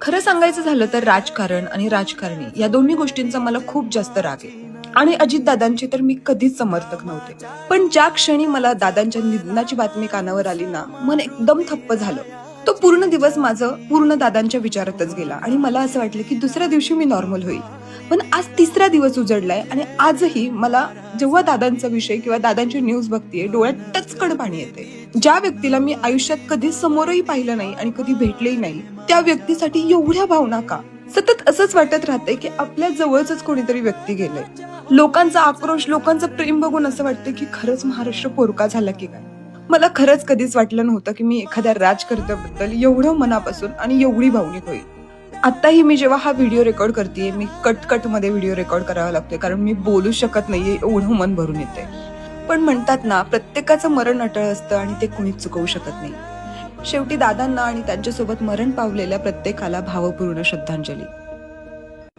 खरं सांगायचं झालं तर राजकारण आणि राजकारणी या दोन्ही गोष्टींचा मला खूप जास्त राग आहे. आणि अजितदादांचे तर मी कधीच समर्थक नव्हते. पण ज्या क्षणी मला दादांच्या निधनाची बातमी कानावर आली ना, मन एकदम थप्प झालं. तो पूर्ण दिवस माझं पूर्ण दादांच्या विचारातच गेला आणि मला असं वाटलं की दुसऱ्या दिवशी मी नॉर्मल होईल. पण आज तिसरा दिवस उजडलाय आणि आजही मला जेव्हा दादांचा विषय किंवा दादांची न्यूज बघतीये डोळ्यात टचकन पाणी येते. ज्या व्यक्तीला मी आयुष्यात कधीच समोरही पाहिलं नाही आणि कधी भेटलेही नाही, त्या व्यक्तीसाठी एवढ्या भावना का? सतत असंच वाटत राहते की आपल्या जवळच कोणीतरी व्यक्ती गेलंय. लोकांचा आक्रोश, लोकांचं प्रेम बघून असं वाटतं की खरंच महाराष्ट्र पोरका झाला की काय. मला खरंच कधीच वाटलं नव्हतं की मी एखाद्या राजकर्त्याबद्दल एवढं मनापासून आणि एवढी भावनिक होईल. आताही मी जेव्हा हा व्हिडिओ रेकॉर्ड करतेय, मी कट मध्ये व्हिडिओ रेकॉर्ड करावा लागतोय कारण मी बोलू शकत नाहीये, एवढं मन भरून येते. पण म्हणतात ना, प्रत्येकाचं मरण अटळ असतं आणि ते कोणीच चुकवू शकत नाही. शेवटी दादांना आणि त्यांच्यासोबत मरण पावलेल्या प्रत्येकाला भावपूर्ण श्रद्धांजली.